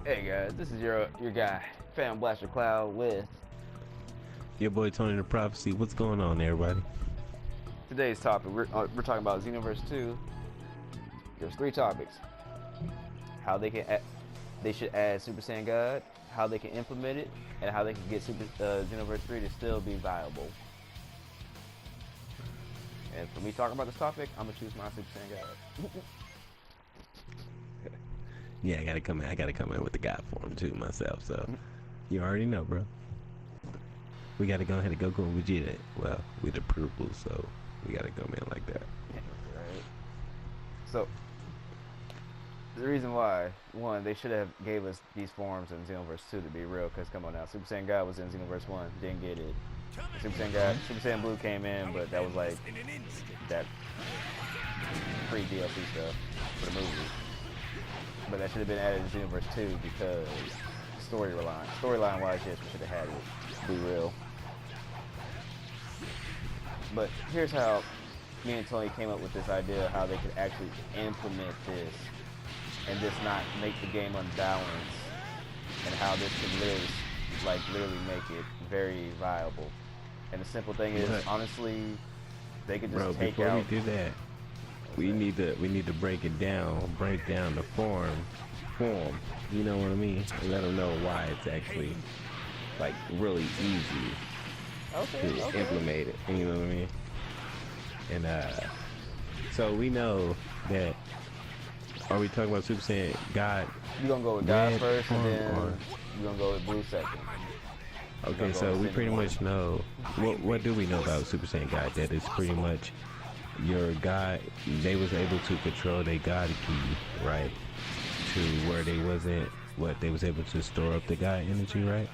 Hey guys, this is your guy, Fan Blaster Cloud with Your boy Tony the Prophecy. What's going on, everybody? today's topic. We're talking about Xenoverse 2. There's 3 topics: how they should add Super Saiyan God, how they can implement it, and how they can get Xenoverse 3 to still be viable. And for me talking about this topic, I'm gonna choose my Super Saiyan God. Yeah, I gotta come in with the God form too myself. So you already know, bro. We gotta go ahead and Goku and Vegeta. Well, we the purple, so we gotta come in like that. Right. So the reason why, one, they should have gave us these forms in Xenoverse 2 to be real. Cause come on now, Super Saiyan God was in Xenoverse 1, didn't get it. Super Saiyan Blue came in, but that was like that free DLC stuff for the movie. But that should have been added in Xenoverse 2 because storyline wise, yes, we should have had it. Be real. But here's how me and Tony came up with this idea of how they could actually implement this and just not make the game unbalanced, and how this could literally make it very viable. And the simple thing is, honestly, they could just take before out. we do that, we need to break down the form. You know what I mean? And let them know why it's actually like really easy to implement it. You know what I mean? And so we know that. Are we talking about Super Saiyan God? You gonna go with God first, and then you gonna go with Blue second. Okay, so we pretty much know what do we know about Super Saiyan God? That it's pretty much your God. They was able to control their God key, right? To where they was able to store up the God energy, right?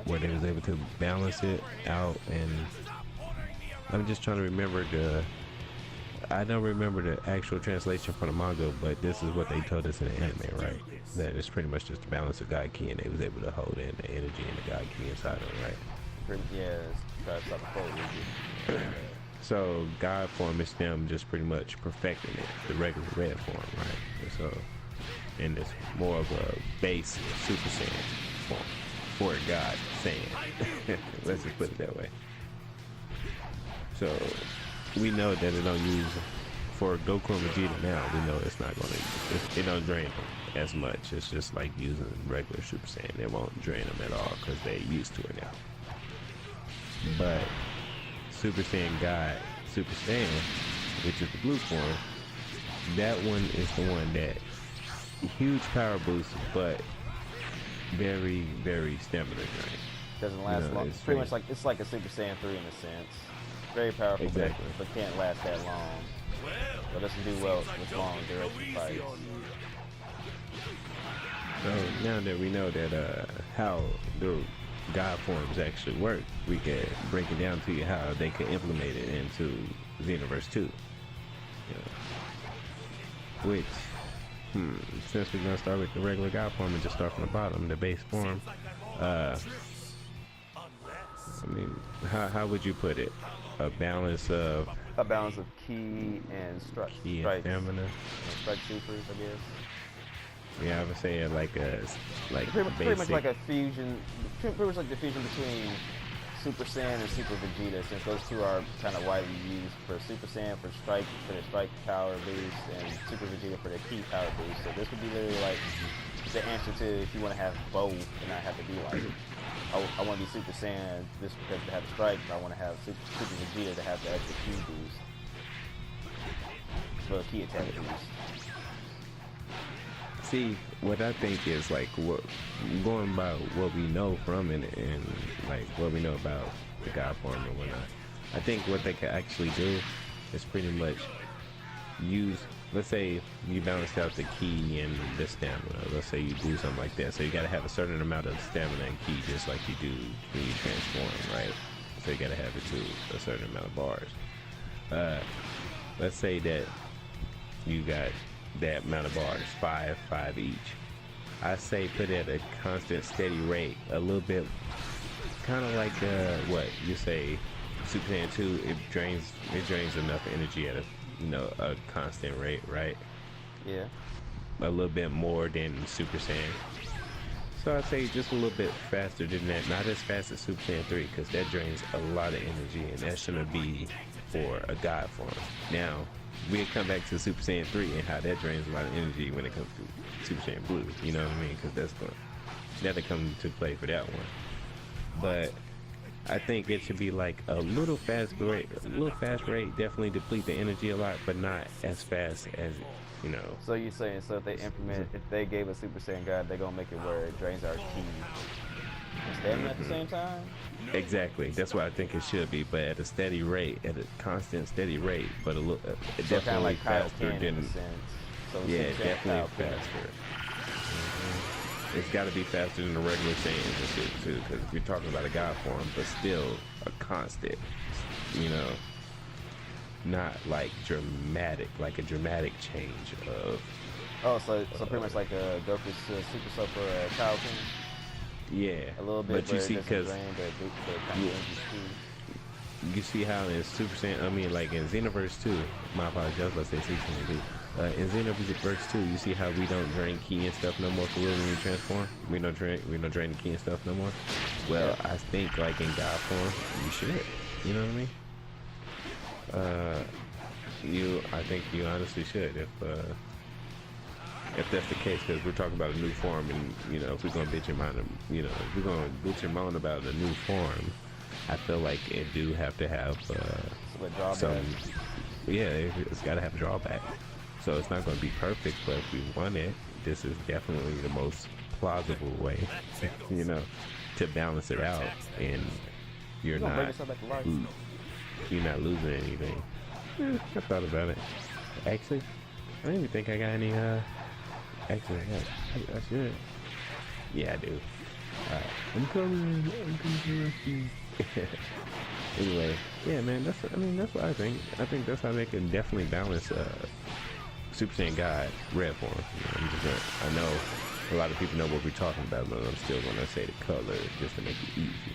Where they was able to balance it out. And I'm just trying to remember I don't remember the actual translation from the manga, but this is what they told us in the anime, right? That it's pretty much just the balance of God ki, and they was able to hold in the energy and the God ki inside them, right? Yeah, try to stop the flow. So God form is them just pretty much perfecting it, the regular red form, right? And so, and it's more of a base Super Saiyan form for God Saiyan. Let's just put it that way. So we know that it don't use for Goku and Vegeta now. We know it's not gonna. It don't drain them as much. It's just like using regular Super Saiyan. It won't drain them at all because they're used to it now. But Super Saiyan God, Super Saiyan, which is the blue form, that one is the one that huge power boost, but very, very stamina drain. Doesn't last long. It's pretty much like it's like a Super Saiyan 3 in a sense. Very powerful, exactly, but can't last that long. But doesn't do well with long duration fights. So now that we know that how the God forms actually work, we can break it down to you how they can implement it into Xenoverse 2. Which, since we're gonna start with the regular God form and just start from the bottom, the base form, I mean, how would you put it? A balance of ki and strike. Ki and stamina. And strike supers, I guess. Yeah, I would say like pretty much like a fusion. Pretty much like the fusion between Super Saiyan and Super Vegeta, since those two are kind of widely used. For Super Saiyan for their strike power boost, and Super Vegeta for their ki power boost. So this would be literally like the answer to if you want to have both and not have to be like, I want to be Super Saiyan just because to have the strike, but I want to have Super Vegeta to have the extra ki boost. Well, ki attack boost. See, what I think is like going by what we know from it and like what we know about the God form and whatnot. I think what they can actually do is pretty much use. Let's say you balance out the ki and the stamina. Let's say you do something like that. So you got to have a certain amount of stamina and ki, just like you do when you transform, right? So you got to have it to a certain amount of bars. Let's say that you got that amount of bars, five each. I say put it at a constant, steady rate, a little bit, kind of like what you say, Super Saiyan 2. It drains enough energy at a constant rate, right? Yeah. a little bit more than Super Saiyan. So I'd say just a little bit faster than that. Not as fast as Super Saiyan 3, because that drains a lot of energy, and that shouldn't be for a god form. Now, we'll come back to Super Saiyan 3 and how that drains a lot of energy when it comes to Super Saiyan Blue. You know what I mean? Because that'll come to play for that one. But I think it should be like a little fast rate. Definitely deplete the energy a lot, but not as fast as, you know. So you're saying, so if they implement, if they gave a Super Saiyan God, they're gonna make it where it drains our ki and stamina at the same time? Exactly. That's what I think it should be, but at a steady rate, at a constant steady rate, but a little So definitely kind of like faster than. in a sense. So Yeah, Super Saiyan definitely Kyle faster. It's got to be faster than the regular Saiyans and shit too, because if you're talking about a god form, but still a constant, you know, not like a dramatic change of. Oh, so pretty much like a Goku's Super Soul for Kaioken? Yeah, A little bit, but you see, because you you see how in Super Saiyan, I mean, like in Xenoverse 2, my apologies, let's say Super Saiyan 2. In Xenoverse 2, you see how we don't drain ki and stuff no more for real when we transform? We don't drain the ki and stuff no more? Well, yeah. I think like in God form, you should. You know what I mean? I think you honestly should if that's the case, because we're talking about a new form, and you know, if we're gonna bitch and moan about a new form, I feel like it do have to have some. Yeah, it's got to have a drawback. So it's not going to be perfect, but if we want it, this is definitely the most plausible way, you know, to balance it out, and you're not losing anything. Yeah, I thought about it. Actually, I don't even think I got any. Actually, I should. Yeah, I do. I'm coming to rescue. Anyway, yeah, man. That's what I think. I think that's how they can definitely balance Super Saiyan God red form. You know, I know a lot of people know what we're talking about, but I'm still gonna say the color just to make it easy.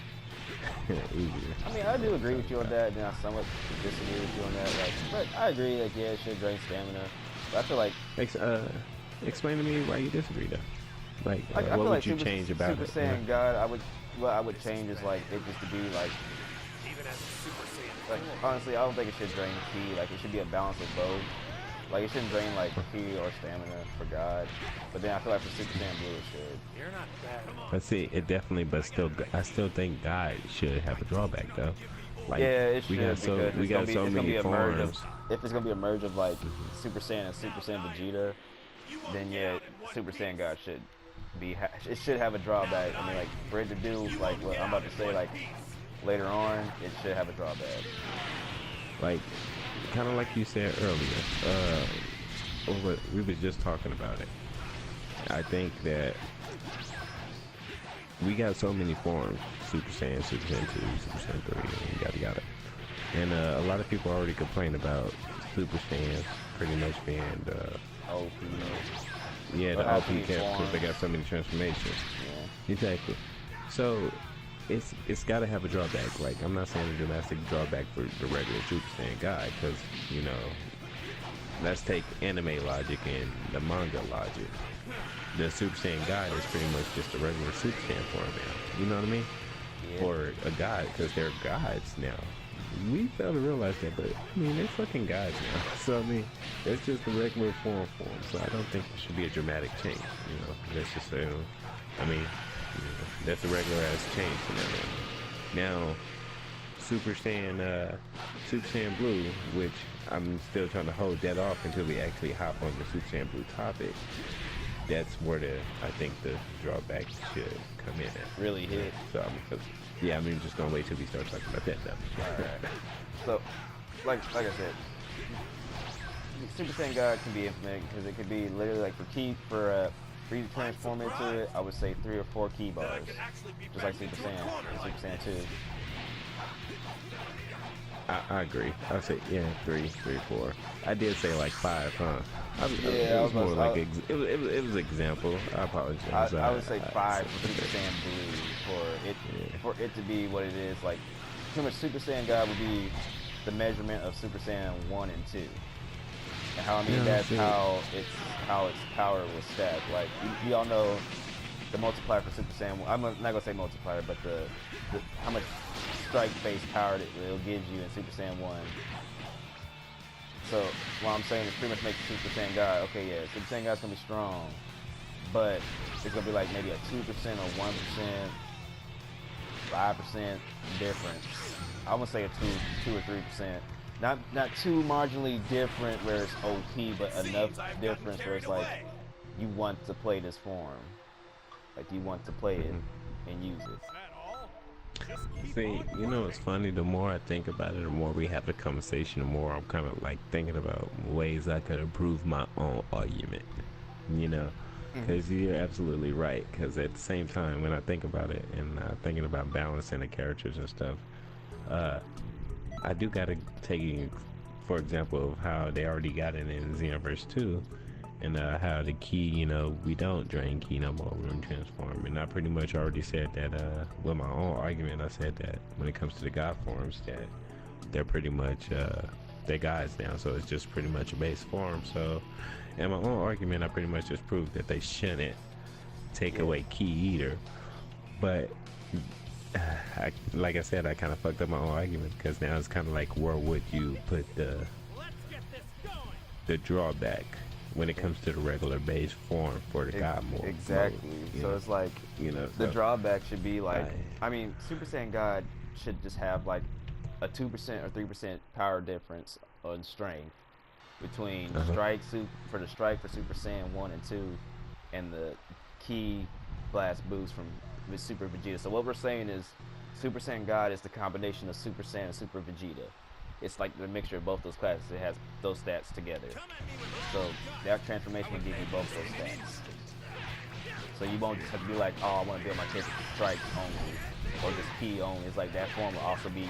Easier. I mean, I do agree with you on that, and I somewhat disagree with you on that. Like, but I agree. Like, yeah, it should drain stamina. But I feel like explain to me why you disagree, though. Like, what would like you change about Super it? Saiyan God, what I would change is like it just to be like. Like, honestly, I don't think it should drain ki. Like, it should be a balance of both. Like, it shouldn't drain, like, ki or stamina for God. But then I feel like for Super Saiyan Blue, it should. You're not bad. But see, it definitely, I still think God should have a drawback, though. Like, yeah, it should. We got so many forms. If it's going to be a merge of, like, Super Saiyan and Super Saiyan Vegeta, then, yeah, Super Saiyan God should be, it should have a drawback. I mean, like, for it to do, like, what I'm about to say, like, later on, it should have a drawback. Like, kind of like you said earlier, we was just talking about it. I think that we got so many forms: Super Saiyan, Super Saiyan 2, Super Saiyan 3, and yada yada. And a lot of people already complain about Super Saiyan pretty much being OP. Yeah, the OP camp, because they got so many transformations. Yeah. Exactly. So it's got to have a drawback. Like, I'm not saying a dramatic drawback for the regular Super Saiyan guy, because, you know, let's take anime logic and the manga logic. The Super Saiyan God is pretty much just a regular Super Saiyan form now. You know what I mean? Yeah. For a god, because they're gods now. We fail to realize that, but I mean, they're fucking gods now. So I mean, it's just a regular form. So I don't think it should be a dramatic change. You know, let's just say, I mean, that's a regular ass change to them. Now, Super Saiyan Blue, which I'm still trying to hold that off until we actually hop on the Super Saiyan Blue topic. That's where I think the drawback should come in at. Really hit. So I'm just gonna wait till we start talking about that stuff. Alright. So, like I said, Super Saiyan God can be implemented because it could be literally like for you to transform into it, I would say 3 or 4 key bars, just like Super Saiyan and Super Saiyan 2. I agree. I would say 3, 4. I did say like 5, huh? It was example. I apologize. I would say 5 for Super Saiyan Blue for it to be what it is. Like, pretty much Super Saiyan God would be the measurement of Super Saiyan 1 and 2. And how I mean No, that's see, how its power was stacked. Like we all know the multiplier for Super Saiyan 1. I'm not gonna say multiplier, but the how much strike-based power that it'll give you in Super Saiyan 1. So what I'm saying is pretty much make Super Saiyan God. Okay, yeah, Super Saiyan God's gonna be strong, but it's gonna be like maybe a 2% or 1%, 5% difference. I would say a 2 or 3%. Not too marginally different where it's OP, but enough difference where it's like you want to play this form, like you want to play it and use it. see, you know, it's funny. The more I think about it, the more we have the conversation, the more I'm kind of like thinking about ways I could improve my own argument. You know, because you're absolutely right. Because at the same time, when I think about it and thinking about balancing the characters and stuff, uh, I do gotta take, for example, of how they already got it in Xenoverse 2, and how the key, you know, we don't drain key no more, room transform. And I pretty much already said that, with my own argument, I said that when it comes to the god forms, that they're pretty much, their guys now, so it's just pretty much a base form. So, in my own argument, I pretty much just proved that they shouldn't take away key either. But like I said, I kind of fucked up my own argument because now it's kind of like, where would you put the drawback when it comes to the regular base form for the god mode? Exactly. So know? it's like, You know, the so drawback should be like, I mean, Super Saiyan God should just have like a 2% or 3% power difference on strength between for the strike for Super Saiyan 1 and 2 and the key blast boost from with Super Vegeta. So what we're saying is Super Saiyan God is the combination of Super Saiyan and Super Vegeta. It's like the mixture of both those classes. It has those stats together. So that transformation will give you both those stats. So you won't just have to be like, oh, I want to build my character with strikes only or just key only. It's like that form will also be.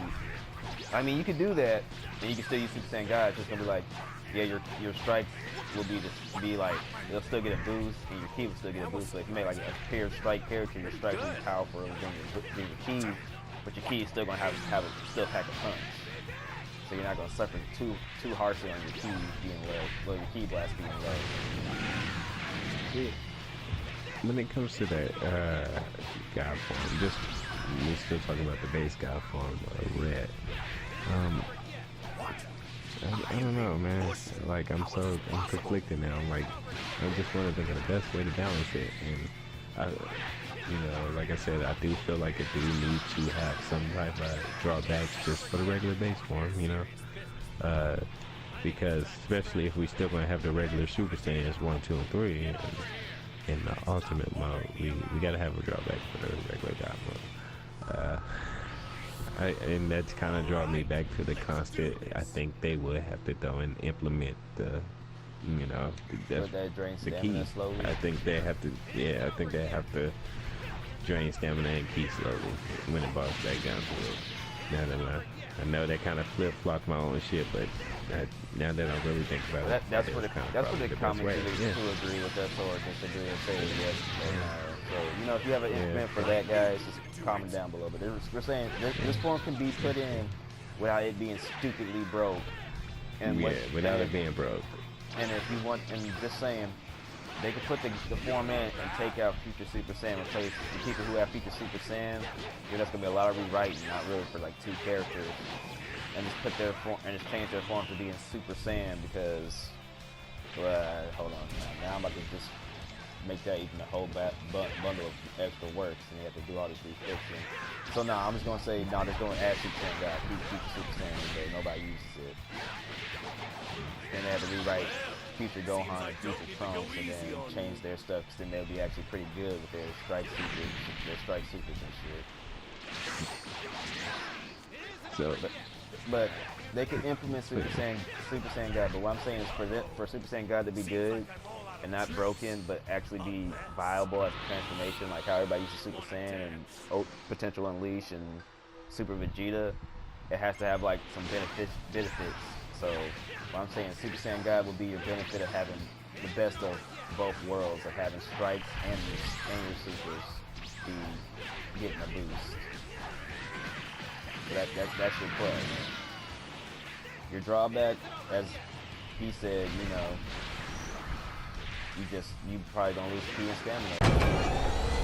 I mean, you could do that, and you can still use Super Saiyan God. It's just gonna be like, yeah, your strikes will be like they'll still get a boost, and your key will still get a boost. So if you make like a pure strike character, your strikes will be powerful than your key, but your key is still gonna have still pack a punch. So you're not gonna suffer too harshly on your key being low, your key blast being low. when it comes to that god form, just we're still talking about the base god form, red. I don't know, man. Like I'm conflicted now. Like I just want to think of the best way to balance it, and I, you know, like I said, I do feel like it do need to have some type of drawbacks just for the regular base form, you know, because especially if we still gonna have the regular Super Saiyans 1, 2, and 3 in the ultimate mode, we gotta have a drawback for the regular god mode. And that's kind of drawn me back to the constant. I think they would have to though and implement the, you know, that's the key. Slowly. I think they have to. Yeah, I think they have to drain stamina and key slowly when it boils back down to it. Now that I know that kind of flip flopped my own shit, but now that I really think about it, that's what the comments do agree with us or disagree and say yes. So you know, if you have an implement for that, guys, just comment down below. But we're saying this form can be put in without it being stupidly broke. And without it being broke. And if you want, and just saying, they could put the form in and take out Future Super Saiyan, replace the people who have Future Super Saiyan. That's gonna be a lot of rewriting, not really for like 2 characters, and just put their form and just change their form to being Super Saiyan because, hold on, now I'm about to just make that even a whole bundle of extra works, and they have to do all this restriction. So now I'm just gonna say, just go and add Super Saiyan God, keep Super Saiyan in there. Nobody uses it. Then they have to rewrite Future Gohan and Future Trunks, and then change their stuff, because then they'll be actually pretty good with their strike supers and shit. So, but they could implement Super Saiyan God. But what I'm saying is for Super Saiyan God to be good and not broken, but actually be viable as a transformation, like how everybody uses Super Saiyan and Potential Unleash and Super Vegeta, it has to have like some benefits. So what I'm saying, Super Saiyan God will be your benefit of having the best of both worlds, of having strikes and your supers be getting a boost. So that's your plus. Your drawback, as he said, you probably gonna lose ki and stamina.